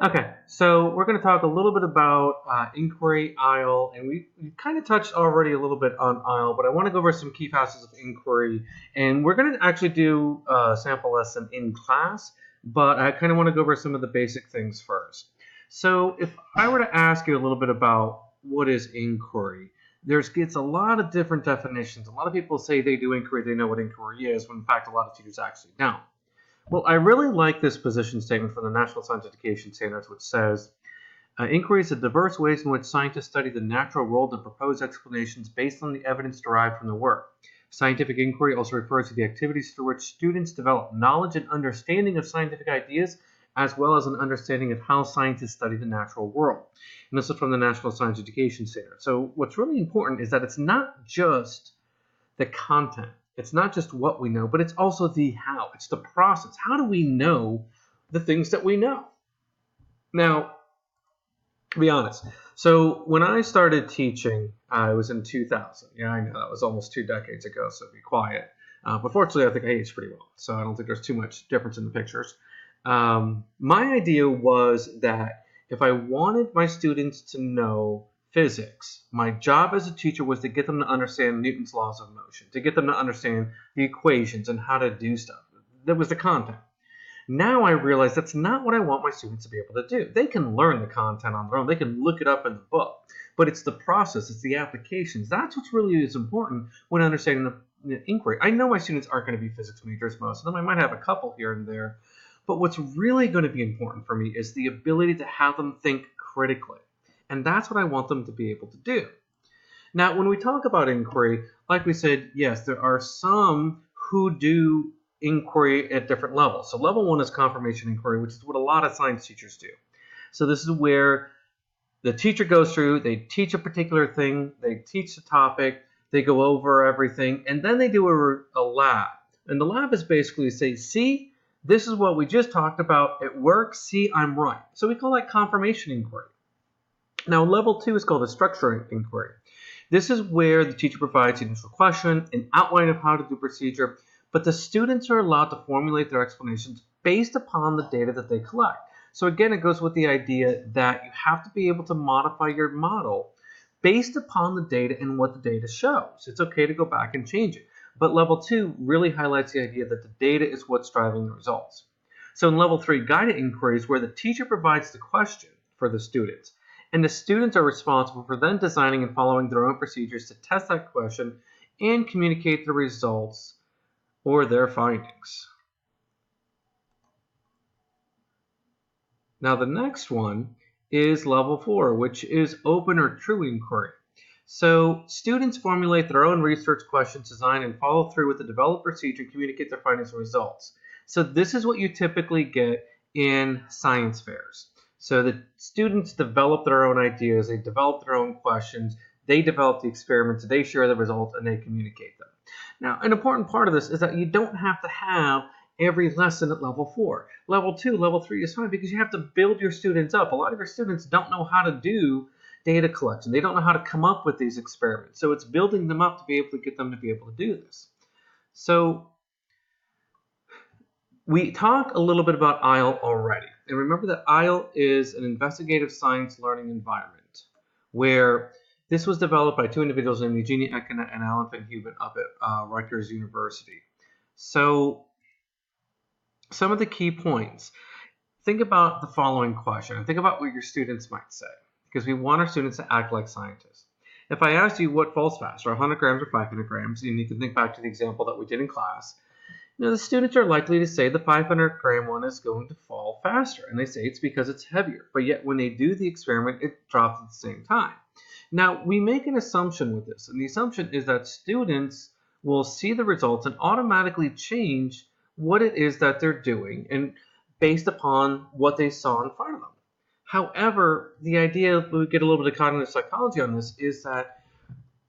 Okay, so we're going to talk a little bit about inquiry, IEL, and we kind of touched already a little bit on IEL, but I want to go over some key facets of inquiry, and we're going to actually do a sample lesson in class, but I kind of want to go over some of the basic things first. So if I were to ask you a little bit about what is inquiry, gets a lot of different definitions. A lot of people say they do inquiry, they know what inquiry is, when in fact a lot of teachers actually don't. Well, I really like this position statement from the National Science Education Standards, which says, inquiry is the diverse ways in which scientists study the natural world and propose explanations based on the evidence derived from the work. Scientific inquiry also refers to the activities through which students develop knowledge and understanding of scientific ideas, as well as an understanding of how scientists study the natural world. And this is from the National Science Education Standards. So what's really important is that it's not just the content. It's not just what we know, but it's also the how. It's the process. How do we know the things that we know? Now, to be honest, so when I started teaching, it was in 2000. Yeah, I know that was almost 2 decades ago, so be quiet. But fortunately, I think I aged pretty well, so I don't think there's too much difference in the pictures. My idea was that if I wanted my students to know physics, my job as a teacher was to get them to understand Newton's laws of motion, to get them to understand the equations and how to do stuff. That was the content. Now I realize that's not what I want my students to be able to do. They can learn the content on their own. They can look it up in the book. But it's the process. It's the applications. That's what's really is important when understanding the inquiry. I know my students aren't going to be physics majors, most of them. I might have a couple here and there. But what's really going to be important for me is the ability to have them think critically. And that's what I want them to be able to do. Now, when we talk about inquiry, like we said, yes, there are some who do inquiry at different levels. So level 1 is confirmation inquiry, which is what a lot of science teachers do. So this is where the teacher goes through, they teach a particular thing, they teach the topic, they go over everything, and then they do a lab. And the lab is basically say, see, this is what we just talked about. It works. See, I'm right. So we call that confirmation inquiry. Now, level 2 is called a structuring inquiry. This is where the teacher provides the initial question, an outline of how to do procedure, but the students are allowed to formulate their explanations based upon the data that they collect. So again, it goes with the idea that you have to be able to modify your model based upon the data and what the data shows. It's okay to go back and change it. But level 2 really highlights the idea that the data is what's driving the results. So in level 3, guided inquiry is where the teacher provides the question for the students, and the students are responsible for then designing and following their own procedures to test that question and communicate the results or their findings. Now the next one is level 4, which is open or true inquiry. So students formulate their own research questions, design and follow through with the developed procedure and communicate their findings and results. So this is what you typically get in science fairs. So the students develop their own ideas, they develop their own questions, they develop the experiments, they share the results, and they communicate them. Now, an important part of this is that you don't have to have every lesson at level 4. Level 2, level 3 is fine because you have to build your students up. A lot of your students don't know how to do data collection. They don't know how to come up with these experiments. So it's building them up to be able to get them to be able to do this. So we talked a little bit about IEL already. And remember that IEL is an investigative science learning environment where this was developed by 2 individuals named Eugenia Ekina and Alan Van Heuven up at Rutgers University. So some of the key points. Think about the following question and think about what your students might say, because we want our students to act like scientists. If I asked you what falls faster, 100 grams or 500 grams, and you can think back to the example that we did in class, the students are likely to say the 500 gram one is going to fall faster, and they say it's because it's heavier. But yet when they do the experiment, it drops at the same time. Now, we make an assumption with this, and the assumption is that students will see the results and automatically change what it is that they're doing and based upon what they saw in front of them. However, the idea, we get a little bit of cognitive psychology on this, is that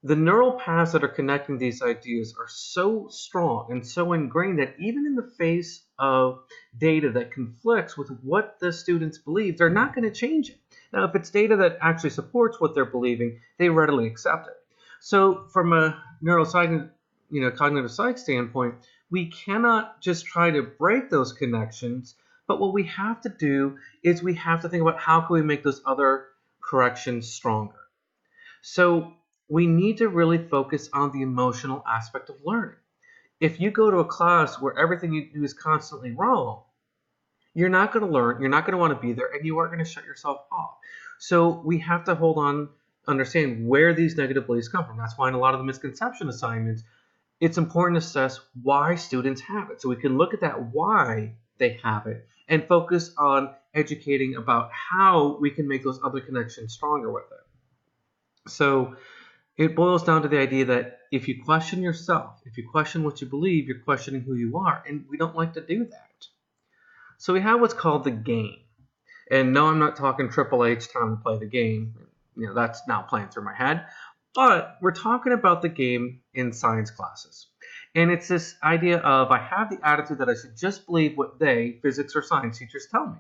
the neural paths that are connecting these ideas are so strong and so ingrained that even in the face of data that conflicts with what the students believe, they're not going to change it. Now, if it's data that actually supports what they're believing, they readily accept it. So from a neuroscience, cognitive psych standpoint, we cannot just try to break those connections But what we have to do is we have to think about how can we make those other corrections stronger. So we need to really focus on the emotional aspect of learning. If you go to a class where everything you do is constantly wrong, you're not going to learn, you're not going to want to be there, and you are going to shut yourself off. So we have to hold on, understand where these negative beliefs come from. That's why in a lot of the misconception assignments, it's important to assess why students have it. So we can look at that why they have it and focus on educating about how we can make those other connections stronger with it. So it boils down to the idea that if you question yourself, if you question what you believe, you're questioning who you are, and we don't like to do that. So we have what's called the game. And no, I'm not talking Triple H time to play the game. That's now playing through my head. But we're talking about the game in science classes. And it's this idea of I have the attitude that I should just believe what they, physics or science teachers, tell me.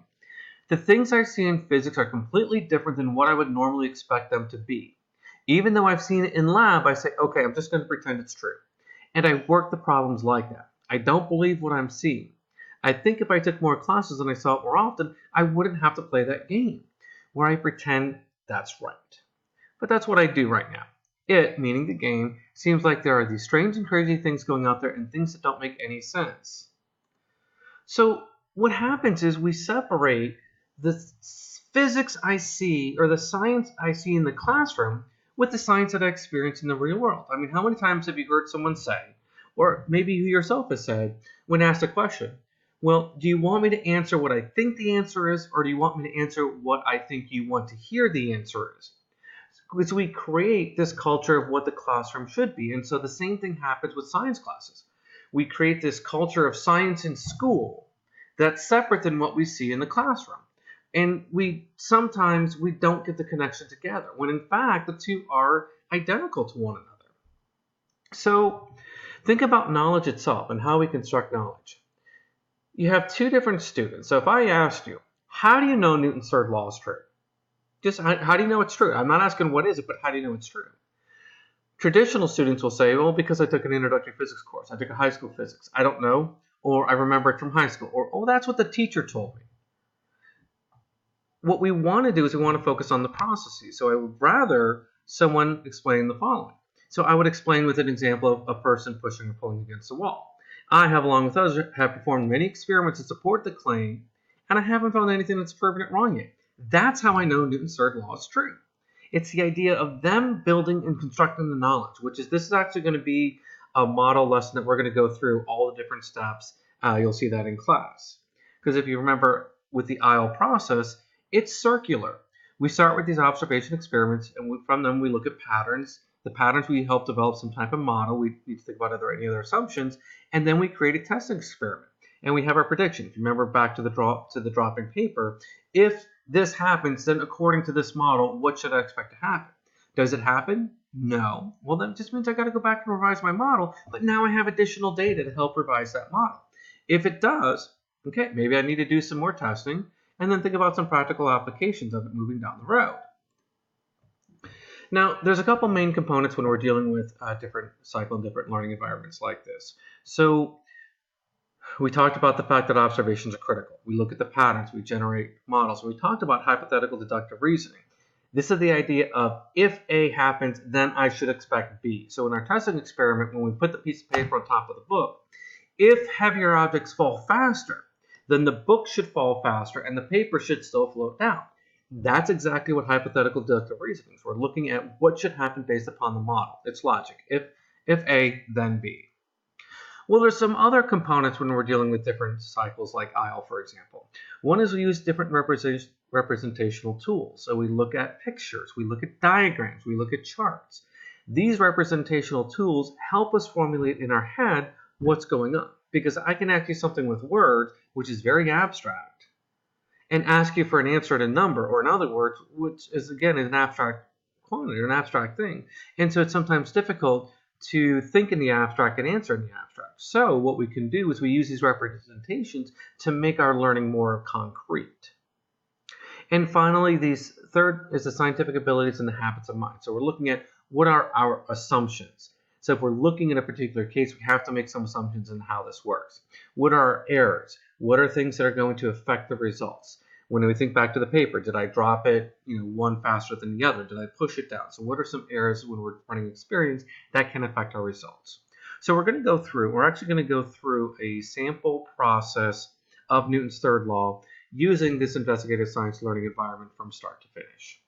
The things I see in physics are completely different than what I would normally expect them to be. Even though I've seen it in lab, I say, okay, I'm just going to pretend it's true. And I work the problems like that. I don't believe what I'm seeing. I think if I took more classes and I saw it more often, I wouldn't have to play that game, where I pretend that's right. But that's what I do right now. It, meaning the game, seems like there are these strange and crazy things going out there and things that don't make any sense. So what happens is we separate the physics I see or the science I see in the classroom with the science that I experience in the real world. I mean, how many times have you heard someone say, or maybe you yourself has said, when asked a question, well, do you want me to answer what I think the answer is, or do you want me to answer what I think you want to hear the answer is? Because we create this culture of what the classroom should be. And so the same thing happens with science classes. We create this culture of science in school that's separate than what we see in the classroom. And sometimes we don't get the connection together, when in fact the two are identical to one another. So think about knowledge itself and how we construct knowledge. You have two different students. So if I asked you, how do you know Newton's third law is true? Just how do you know it's true? I'm not asking what is it, but how do you know it's true? Traditional students will say, well, because I took an introductory physics course. I took a high school physics. I don't know. Or I remember it from high school. Or, oh, that's what the teacher told me. What we want to do is we want to focus on the processes. So I would rather someone explain the following. So I would explain with an example of a person pushing or pulling against a wall. I have, along with others, have performed many experiments to support the claim, and I haven't found anything that's proven it wrong yet. That's how I know Newton's third law is true. It's the idea of them building and constructing the knowledge, this is actually going to be a model lesson that we're going to go through all the different steps. You'll see that in class. Because if you remember with the IEL process, it's circular. We start with these observation experiments, and from them we look at patterns. The patterns we help develop some type of model. We need to think about any other assumptions, and then we create a testing experiment, and we have our prediction. If you remember back to the dropping paper, if this happens, then according to this model, what should I expect to happen? Does it happen? No. Well, that just means I got to go back and revise my model, but now I have additional data to help revise that model. If it does, okay, maybe I need to do some more testing, and then think about some practical applications of it moving down the road. Now, there's a couple main components when we're dealing with different cycle and different learning environments like this. So we talked about the fact that observations are critical. We look at the patterns, we generate models. We talked about hypothetical deductive reasoning. This is the idea of if A happens, then I should expect B. So in our testing experiment, when we put the piece of paper on top of the book, if heavier objects fall faster, then the book should fall faster and the paper should still float down. That's exactly what hypothetical deductive reasoning is. We're looking at what should happen based upon the model. It's logic. If A, then B. Well, there's some other components when we're dealing with different cycles like IEL, for example. One is we use different representational tools. So we look at pictures, we look at diagrams, we look at charts. These representational tools help us formulate in our head what's going on, because I can ask you something with words, which is very abstract, and ask you for an answer at a number, or in other words, which is again an abstract quantity or an abstract thing. And so it's sometimes difficult to think in the abstract and answer in the abstract. So what we can do is we use these representations to make our learning more concrete. And finally, third is the scientific abilities and the habits of mind. So we're looking at what are our assumptions. So if we're looking at a particular case, we have to make some assumptions in how this works. What are our errors? What are things that are going to affect the results? When we think back to the paper, did I drop it, one faster than the other? Did I push it down? So what are some errors when we're running experiments that can affect our results? So we're actually going to go through a sample process of Newton's third law using this investigative science learning environment from start to finish.